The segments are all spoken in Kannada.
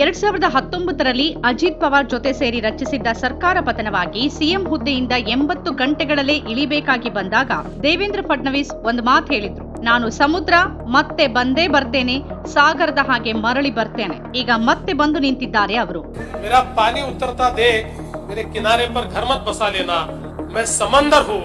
2019ರಲ್ಲಿ ಅಜಿತ್ ಪವಾರ್ ಜೊತೆ ಸೇರಿ ರಚಿಸಿದ್ದ ಸರ್ಕಾರ ಪತನವಾಗಿ ಸಿಎಂ ಹುದ್ದೆಯಿಂದ 80 ಗಂಟೆಗಳಲ್ಲೇ ಇಳಿಬೇಕಾಗಿ ಬಂದಾಗ ದೇವೇಂದ್ರ ಫಡ್ನವೀಸ್ ಒಂದು ಮಾತು ಹೇಳಿದ್ರು, ನಾನು ಸಮುದ್ರ ಮತ್ತೆ ಬಂದೇ ಬರ್ತೇನೆ, ಸಾಗರದ ಹಾಗೆ ಮರಳಿ ಬರ್ತೇನೆ. ಈಗ ಮತ್ತೆ ಬಂದು ನಿಂತಿದ್ದಾರೆ ಅವರು. मेरा पानी उतरता देख मेरे किनारे पर घर मत बसा लेना, मैं समंदर हूँ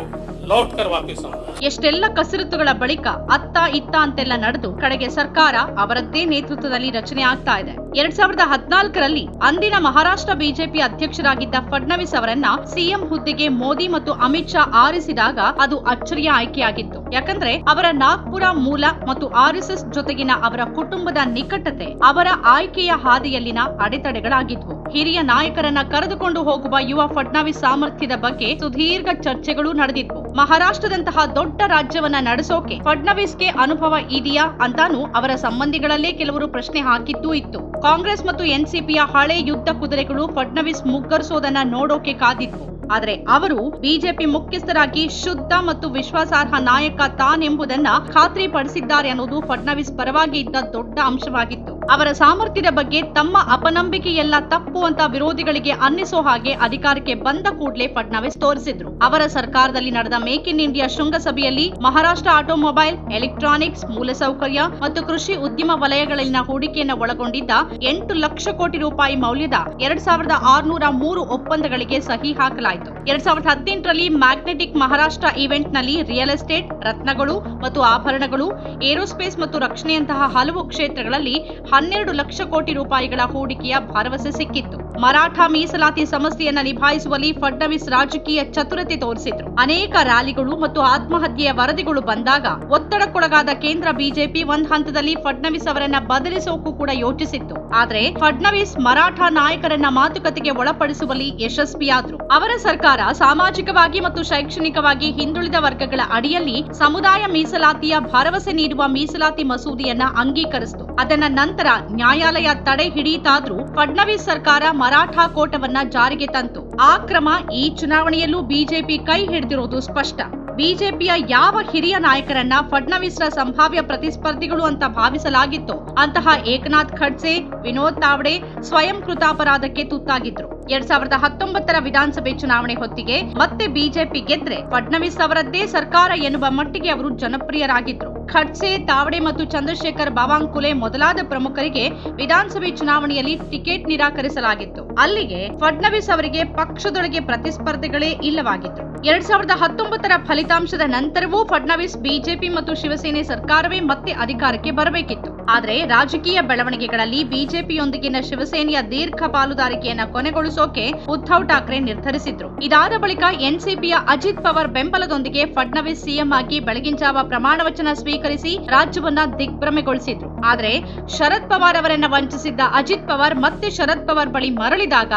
लौट कर वापस आऊंगा. ಎಷ್ಟೆಲ್ಲ ಕಸರತ್ತುಗಳ ಬಳಿಕ ಅತ್ತ ಇತ್ತ ಅಂತೆಲ್ಲ ನಡೆದು ಕಡೆಗೆ ಸರ್ಕಾರ ಅವರದ್ದೇ ನೇತೃತ್ವದಲ್ಲಿ ರಚನೆ ಆಗ್ತಾ ಇದೆ. 2014ರಲ್ಲಿ ಅಂದಿನ ಮಹಾರಾಷ್ಟ್ರ ಬಿಜೆಪಿ ಅಧ್ಯಕ್ಷರಾಗಿದ್ದ ಫಡ್ನವೀಸ್ ಅವರನ್ನ ಸಿಎಂ ಹುದ್ದೆಗೆ ಮೋದಿ ಮತ್ತು ಅಮಿತ್ ಶಾ ಆರಿಸಿದಾಗ ಅದು ಅಚ್ಚರಿಯ ಆಯ್ಕೆಯಾಗಿತ್ತು. ಯಾಕಂದ್ರೆ ಅವರ ನಾಗ್ಪುರ ಮೂಲ ಮತ್ತು ಆರ್ಎಸ್ಎಸ್ ಜೊತೆಗಿನ ಅವರ ಕುಟುಂಬದ ನಿಕಟತೆ ಅವರ ಆಯ್ಕೆಯ ಹಾದಿಯಲ್ಲಿನ ಅಡೆತಡೆಗಳಾಗಿದ್ವು. ಹಿರಿಯ ನಾಯಕರನ್ನ ಕರೆದುಕೊಂಡು ಹೋಗುವ ಯುವ ಫಡ್ನವೀಸ್ ಸಾಮರ್ಥ್ಯದ ಬಗ್ಗೆ ಸುದೀರ್ಘ ಚರ್ಚೆಗಳು ನಡೆದಿದ್ವು. ಮಹಾರಾಷ್ಟ್ರದಂತಹ ದೊಡ್ಡ ರಾಜ್ಯವನ್ನ ನಡೆಸೋಕೆ ಫಡ್ನವೀಸ್ಗೆ ಅನುಭವ ಇದೆಯಾ ಅಂತಾನು ಅವರ ಸಂಬಂಧಿಗಳಲ್ಲೇ ಕೆಲವರು ಪ್ರಶ್ನೆ ಹಾಕಿದ್ದೂ ಇತ್ತು. ಕಾಂಗ್ರೆಸ್ ಮತ್ತು ಎನ್ಸಿಪಿಯ ಹಳೆ ಯುದ್ಧ ಕುದುರೆಗಳು ಫಡ್ನವೀಸ್ ಮುಗ್ಗರಿಸೋದನ್ನ ನೋಡೋಕೆ ಕಾದಿದ್ವು. ಆದರೆ ಅವರು ಬಿಜೆಪಿ ಮುಖ್ಯಸ್ಥರಾಗಿ ಶುದ್ಧ ಮತ್ತು ವಿಶ್ವಾಸಾರ್ಹ ನಾಯಕ ತಾನೆಂಬುದನ್ನ ಖಾತ್ರಿಪಡಿಸಿದ್ದಾರೆ ಅನ್ನೋದು ಫಡ್ನವೀಸ್ ಪರವಾಗಿ ಇದ್ದ ದೊಡ್ಡ ಅಂಶವಾಗಿತ್ತು. ಅವರ ಸಾಮರ್ಥ್ಯದ ಬಗ್ಗೆ ತಮ್ಮ ಅಪನಂಬಿಕೆಯೆಲ್ಲ ತಪ್ಪು ಅಂತ ವಿರೋಧಿಗಳಿಗೆ ಅನ್ನಿಸೋ ಹಾಗೆ ಅಧಿಕಾರಕ್ಕೆ ಬಂದ ಕೂಡಲೇ ಫಡ್ನವೀಸ್ ತೋರಿಸಿದ್ರು. ಅವರ ಸರ್ಕಾರದಲ್ಲಿ ನಡೆದ ಮೇಕ್ ಇನ್ ಇಂಡಿಯಾ ಶೃಂಗಸಭೆಯಲ್ಲಿ ಮಹಾರಾಷ್ಟ್ರ ಆಟೋಮೊಬೈಲ್, ಎಲೆಕ್ಟ್ರಾನಿಕ್ಸ್, ಮೂಲಸೌಕರ್ಯ ಮತ್ತು ಕೃಷಿ ಉದ್ಯಮ ವಲಯಗಳಲ್ಲಿನ ಹೂಡಿಕೆಯನ್ನು ಒಳಗೊಂಡಿದ್ದ 8 ಲಕ್ಷ ಕೋಟಿ ರೂಪಾಯಿ ಮೌಲ್ಯದ 2603 ಒಪ್ಪಂದಗಳಿಗೆ ಸಹಿ ಹಾಕಲಾಯಿತು. 2018ರಲ್ಲಿ ಮ್ಯಾಗ್ನೆಟಿಕ್ ಮಹಾರಾಷ್ಟ್ರ ಈವೆಂಟ್ ನಲ್ಲಿ ರಿಯಲ್ ಎಸ್ಟೇಟ್, ರತ್ನಗಳು ಮತ್ತು ಆಭರಣಗಳು, ಏರೋಸ್ಪೇಸ್ ಮತ್ತು ರಕ್ಷಣೆಯಂತಹ ಹಲವು ಕ್ಷೇತ್ರಗಳಲ್ಲಿ 12 ಲಕ್ಷ ಕೋಟಿ ರೂಪಾಯಿಗಳ ಹೂಡಿಕೆಯ ಭರವಸೆ ಸಿಕ್ಕಿತ್ತು. ಮರಾಠ ಮೀಸಲಾತಿ ಸಮಸ್ಯೆಯನ್ನ ನಿಭಾಯಿಸುವಲ್ಲಿ ಫಡ್ನವೀಸ್ ರಾಜಕೀಯ ಚತುರತೆ ತೋರಿಸಿದ್ರು. ಅನೇಕ ರ್ಯಾಲಿಗಳು ಮತ್ತು ಆತ್ಮಹತ್ಯೆಯ ವರದಿಗಳು ಬಂದಾಗ ಒತ್ತಡಕ್ಕೊಳಗಾದ ಕೇಂದ್ರ ಬಿಜೆಪಿ ಒಂದ್ ಹಂತದಲ್ಲಿ ಫಡ್ನವೀಸ್ ಅವರನ್ನ ಬದಲಿಸೋಕು ಕೂಡ ಯೋಚಿಸಿತ್ತು. ಆದ್ರೆ ಫಡ್ನವೀಸ್ ಮರಾಠ ನಾಯಕರನ್ನ ಮಾತುಕತೆಗೆ ಒಳಪಡಿಸುವಲ್ಲಿ ಯಶಸ್ವಿಯಾದ್ರು. ಅವರ ಸರ್ಕಾರ ಸಾಮಾಜಿಕವಾಗಿ ಮತ್ತು ಶೈಕ್ಷಣಿಕವಾಗಿ ಹಿಂದುಳಿದ ವರ್ಗಗಳ ಅಡಿಯಲ್ಲಿ ಸಮುದಾಯ ಮೀಸಲಾತಿಯ ಭರವಸೆ ನೀಡುವ ಮೀಸಲಾತಿ ಮಸೂದೆಯನ್ನ ಅಂಗೀಕರಿಸಿತು. ಅದನ್ನ ನಂತರ ನ್ಯಾಯಾಲಯ ತಡೆ ಹಿಡಿಯಿತಾದ್ರೂ ಫಡ್ನವೀಸ್ ಸರ್ಕಾರ ಮರಾಠ ಕೋಟವನ್ನ ಜಾರಿಗೆ ತಂತು. ಆ ಕ್ರಮ ಈ ಚುನಾವಣೆಯಲ್ಲೂ ಬಿಜೆಪಿ ಕೈ ಹಿಡಿದಿರೋದು ಸ್ಪಷ್ಟ. ಬಿಜೆಪಿಯ ಯಾವ ಹಿರಿಯ ನಾಯಕರನ್ನ ಫಡ್ನವೀಸ್ರ ಸಂಭಾವ್ಯ ಪ್ರತಿಸ್ಪರ್ಧಿಗಳು ಅಂತ ಭಾವಿಸಲಾಗಿತ್ತೋ ಅಂತಹ ಏಕನಾಥ್ ಖಡ್ಸೆ, ವಿನೋದ್ ತಾವ್ಡೆ ಸ್ವಯಂ ಕೃತಾಪರಾಧಕ್ಕೆ ತುತ್ತಾಗಿದ್ರು. 2019ರ ವಿಧಾನಸಭೆ ಚುನಾವಣೆ ಹೊತ್ತಿಗೆ ಮತ್ತೆ ಬಿಜೆಪಿ ಗೆದ್ರೆ ಫಡ್ನವೀಸ್ ಅವರದ್ದೇ ಸರ್ಕಾರ ಎನ್ನುವ ಮಟ್ಟಿಗೆ ಅವರು ಜನಪ್ರಿಯರಾಗಿದ್ರು. ಖಡ್ಸೆ, ತಾವ್ಡೆ ಮತ್ತು ಚಂದ್ರಶೇಖರ್ ಬಾವಾಂಕುಲೆ ಮೊದಲಾದ ಪ್ರಮುಖರಿಗೆ ವಿಧಾನಸಭೆ ಚುನಾವಣೆಯಲ್ಲಿ ಟಿಕೆಟ್ ನಿರಾಕರಿಸಲಾಗಿತ್ತು. ಅಲ್ಲಿಗೆ ಫಡ್ನವೀಸ್ ಅವರಿಗೆ ಪಕ್ಷದೊಳಗೆ ಪ್ರತಿಸ್ಪರ್ಧಿಗಳೇ ಇಲ್ಲವಾಗಿದ್ರು. 2019ರ ಫಲಿತಾಂಶದ ನಂತರವೂ ಫಡ್ನವೀಸ್ ಬಿಜೆಪಿ ಮತ್ತು ಶಿವಸೇನೆ ಸರ್ಕಾರವೇ ಮತ್ತೆ ಅಧಿಕಾರಕ್ಕೆ ಬರಬೇಕಿತ್ತು. ಆದರೆ ರಾಜಕೀಯ ಬೆಳವಣಿಗೆಗಳಲ್ಲಿ ಬಿಜೆಪಿಯೊಂದಿಗಿನ ಶಿವಸೇನೆಯ ದೀರ್ಘ ಪಾಲುದಾರಿಕೆಯನ್ನ ಕೊನೆಗೊಳಿಸೋಕೆ ಉದ್ಧವ್ ಠಾಕ್ರೆ ನಿರ್ಧರಿಸಿದ್ರು. ಇದಾದ ಬಳಿಕ ಎನ್ಸಿಪಿಯ ಅಜಿತ್ ಪವಾರ್ ಬೆಂಬಲದೊಂದಿಗೆ ಫಡ್ನವೀಸ್ ಸಿಎಂ ಆಗಿ ಬೆಳಗಿನ ಜಾವ ಪ್ರಮಾಣ ವಚನ ಸ್ವೀಕರಿಸಿ ರಾಜ್ಯವನ್ನ ದಿಗ್ಭ್ರಮೆಗೊಳಿಸಿದ್ರು. ಆದರೆ ಶರದ್ ಪವಾರ್ ಅವರನ್ನ ವಂಚಿಸಿದ್ದ ಅಜಿತ್ ಪವಾರ್ ಮತ್ತೆ ಶರದ್ ಪವಾರ್ ಬಳಿ ಮರಳಿದಾಗ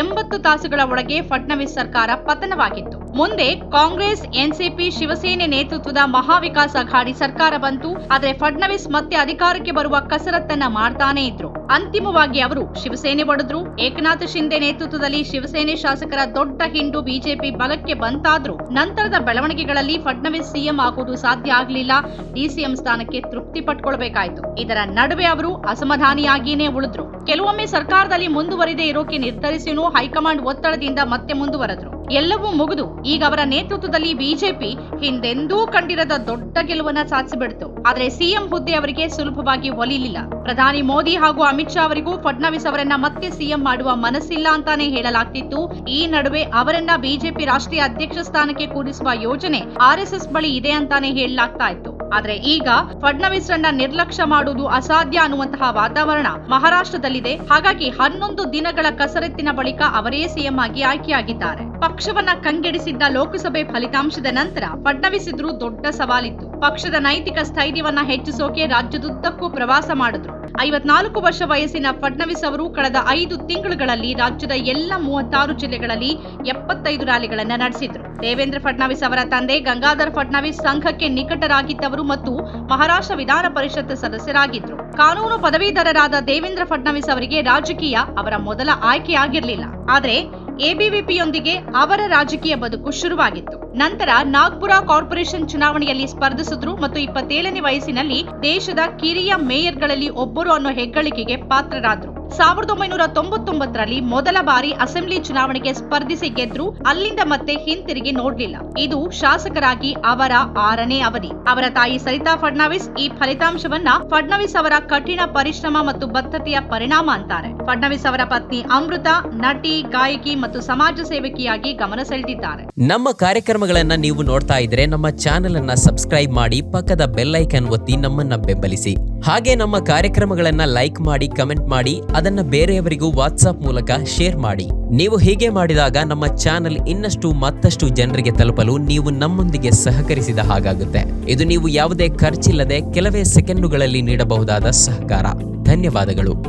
80 ತಾಸುಗಳ ಒಳಗೆ ಫಡ್ನವೀಸ್ ಸರ್ಕಾರ ಪತನವಾಗಿತ್ತು. ಮುಂದೆ ಕಾಂಗ್ರೆಸ್, ಎನ್ಸಿಪಿ, ಶಿವಸೇನೆ ನೇತೃತ್ವದ ಮಹಾವಿಕಾಸ್ ಅಘಾಡಿ ಸರ್ಕಾರ ಬಂತು. ಆದರೆ ಫಡ್ನವೀಸ್ ಮತ್ತೆ ಅಧಿಕಾರಕ್ಕೆ ಬರುವ ಕಸರತ್ತನ್ನ ಮಾಡ್ತಾನೆ ಇದ್ರು. ಅಂತಿಮವಾಗಿ ಅವರು ಶಿವಸೇನೆ ಒಡೆದ್ರು. ಏಕನಾಥ್ ಶಿಂದೆ ನೇತೃತ್ವದಲ್ಲಿ ಶಿವಸೇನೆ ಶಾಸಕರ ದೊಡ್ಡ ಹಿಂಡು ಬಿಜೆಪಿ ಬಲಕ್ಕೆ ಬಂತಾದ್ರೂ ನಂತರದ ಬೆಳವಣಿಗೆಗಳಲ್ಲಿ ಫಡ್ನವೀಸ್ ಸಿಎಂ ಆಗುವುದು ಸಾಧ್ಯ ಆಗಲಿಲ್ಲ. ಡಿಸಿಎಂ ಸ್ಥಾನಕ್ಕೆ ತೃಪ್ತಿ ಪಟ್ಕೊಳ್ಬೇಕಾಯ್ತು. ಇದರ ನಡುವೆ ಅವರು ಅಸಮಾಧಾನಿಯಾಗಿಯೇ ಉಳಿದ್ರು. ಕೆಲವೊಮ್ಮೆ ಸರ್ಕಾರದಲ್ಲಿ ಮುಂದುವರಿದೇ ಇರೋಕೆ ನಿರ್ಧರಿಸಿನೂ ಹೈಕಮಾಂಡ್ ಒತ್ತಡದಿಂದ ಮತ್ತೆ ಮುಂದುವರೆದ್ರು. ಎಲ್ಲವೂ ಮುಗಿದು ಈಗ ಅವರ ನೇತೃತ್ವದಲ್ಲಿ ಬಿಜೆಪಿ ಹಿಂದೆಂದೂ ಕಂಡಿರದ ದೊಡ್ಡ ಗೆಲುವನ್ನ ಸಾಧಿಸಿಬಿಡ್ತು. ಆದರೆ ಸಿಎಂ ಹುದ್ದೆ ಅವರಿಗೆ ಸುಲಭವಾಗಿ ಒಲಿಲಿಲ್ಲ. ಪ್ರಧಾನಿ ಮೋದಿ ಹಾಗೂ ಅಮಿತ್ ಶಾ ಅವರಿಗೂ ಫಡ್ನವೀಸ್ ಅವರನ್ನ ಮತ್ತೆ ಸಿಎಂ ಮಾಡುವ ಮನಸ್ಸಿಲ್ಲ ಅಂತಾನೆ ಹೇಳಲಾಗ್ತಿತ್ತು. ಈ ನಡುವೆ ಅವರನ್ನ ಬಿಜೆಪಿ ರಾಷ್ಟ್ರೀಯ ಅಧ್ಯಕ್ಷ ಸ್ಥಾನಕ್ಕೆ ಕೂರಿಸುವ ಯೋಜನೆ ಆರ್ಎಸ್ಎಸ್ ಬಳಿ ಇದೆ ಅಂತಾನೆ ಹೇಳಲಾಗ್ತಾ ಇತ್ತು. ಆದ್ರೆ ಈಗ ಫಡ್ನವೀಸ್ರನ್ನ ನಿರ್ಲಕ್ಷ್ಯ ಮಾಡುವುದು ಅಸಾಧ್ಯ ಅನ್ನುವಂತಹ ವಾತಾವರಣ ಮಹಾರಾಷ್ಟ್ರದಲ್ಲಿದೆ. ಹಾಗಾಗಿ 11 ದಿನಗಳ ಕಸರತ್ತಿನ ಬಳಿಕ ಅವರೇ ಸಿಎಂ ಆಗಿ ಆಯ್ಕೆಯಾಗಿದ್ದಾರೆ. ಪಕ್ಷವನ್ನ ಕಂಗೆಡಿಸಿದ್ದ ಲೋಕಸಭೆ ಫಲಿತಾಂಶದ ನಂತರ ಫಡ್ನವೀಸ್ ಎದುರು ದೊಡ್ಡ ಸವಾಲಿತ್ತು. ಪಕ್ಷದ ನೈತಿಕ ಸ್ಥೈರ್ಯವನ್ನ ಹೆಚ್ಚಿಸೋಕೆ ರಾಜ್ಯದುದ್ದಕ್ಕೂ ಪ್ರವಾಸ ಮಾಡಿದ್ರು. 54 ವರ್ಷ ವಯಸ್ಸಿನ ಫಡ್ನವೀಸ್ ಅವರು ಕಳೆದ 5 ತಿಂಗಳುಗಳಲ್ಲಿ ರಾಜ್ಯದ ಎಲ್ಲ 36 ಜಿಲ್ಲೆಗಳಲ್ಲಿ 75 ರ್ಯಾಲಿಗಳನ್ನ ನಡೆಸಿದ್ರು. ದೇವೇಂದ್ರ ಫಡ್ನವೀಸ್ ಅವರ ತಂದೆ ಗಂಗಾಧರ್ ಫಡ್ನವೀಸ್ ಸಂಘಕ್ಕೆ ನಿಕಟರಾಗಿದ್ದವರು ಮತ್ತು ಮಹಾರಾಷ್ಟ್ರ ವಿಧಾನ ಪರಿಷತ್ ಸದಸ್ಯರಾಗಿದ್ರು. ಕಾನೂನು ಪದವೀಧರರಾದ ದೇವೇಂದ್ರ ಫಡ್ನವೀಸ್ ಅವರಿಗೆ ರಾಜಕೀಯ ಅವರ ಮೊದಲ ಆಯ್ಕೆಯಾಗಿರಲಿಲ್ಲ. ಆದರೆ ಎಬಿವಿಪಿಯೊಂದಿಗೆ ಅವರ ರಾಜಕೀಯ ಬದುಕು ಶುರುವಾಗಿತ್ತು. ನಂತರ ನಾಗ್ಪುರ ಕಾರ್ಪೊರೇಷನ್ ಚುನಾವಣೆಯಲ್ಲಿ ಸ್ಪರ್ಧಿಸಿದ್ರು ಮತ್ತು 27ನೇ ವಯಸ್ಸಿನಲ್ಲಿ ದೇಶದ ಕಿರಿಯ ಮೇಯರ್ಗಳಲ್ಲಿ ಒಬ್ಬರು ಅನ್ನೋ ಹೆಗ್ಗಳಿಕೆಗೆ ಪಾತ್ರರಾದ್ರು. 1999ರಲ್ಲಿ ಮೊದಲ ಬಾರಿ ಅಸೆಂಬ್ಲಿ ಚುನಾವಣೆಗೆ ಸ್ಪರ್ಧಿಸಿ ಗೆದ್ರು. ಅಲ್ಲಿಂದ ಮತ್ತೆ ಹಿಂತಿರುಗಿ ನೋಡ್ಲಿಲ್ಲ. ಇದು ಶಾಸಕರಾಗಿ ಅವರ 6ನೇ ಅವಧಿ. ಅವರ ತಾಯಿ ಸರಿತಾ ಫಡ್ನವೀಸ್ ಈ ಫಲಿತಾಂಶವನ್ನ ಫಡ್ನವೀಸ್ ಅವರ ಕಠಿಣ ಪರಿಶ್ರಮ ಮತ್ತು ಬದ್ಧತೆಯ ಪರಿಣಾಮ ಅಂತಾರೆ. ಫಡ್ನವೀಸ್ ಅವರ ಪತ್ನಿ ಅಮೃತ ನಟಿ, ಗಾಯಕಿ ಮತ್ತು ಸಮಾಜ ಸೇವಕಿಯಾಗಿ ಗಮನ ಸೆಳೆದಿದ್ದಾರೆ. ನಮ್ಮ ಕಾರ್ಯಕ್ರಮಗಳನ್ನ ನೀವು ನೋಡ್ತಾ ಇದ್ರೆ ನಮ್ಮ ಚಾನೆಲ್ ಅನ್ನ ಸಬ್ಸ್ಕ್ರೈಬ್ ಮಾಡಿ, ಪಕ್ಕದ ಬೆಲ್ ಐಕಾನ್ ಒತ್ತಿ ನಮ್ಮನ್ನ ಬೆಂಬಲಿಸಿ. ಹಾಗೆ ನಮ್ಮ ಕಾರ್ಯಕ್ರಮಗಳನ್ನ ಲೈಕ್ ಮಾಡಿ, ಕಮೆಂಟ್ ಮಾಡಿ, ಅದನ್ನ ಬೇರೆಯವರಿಗೂ ವಾಟ್ಸ್ಆಪ್ ಮೂಲಕ ಶೇರ್ ಮಾಡಿ. ನೀವು ಹೀಗೆ ಮಾಡಿದಾಗ ನಮ್ಮ ಚಾನೆಲ್ ಇನ್ನಷ್ಟು ಮತ್ತಷ್ಟು ಜನರಿಗೆ ತಲುಪಲು ನೀವು ನಮ್ಮೊಂದಿಗೆ ಸಹಕರಿಸಿದ ಹಾಗಾಗುತ್ತೆ. ಇದು ನೀವು ಯಾವುದೇ ಖರ್ಚಿಲ್ಲದೆ ಕೆಲವೇ ಸೆಕೆಂಡುಗಳಲ್ಲಿ ನೀಡಬಹುದಾದ ಸಹಕಾರ. ಧನ್ಯವಾದಗಳು.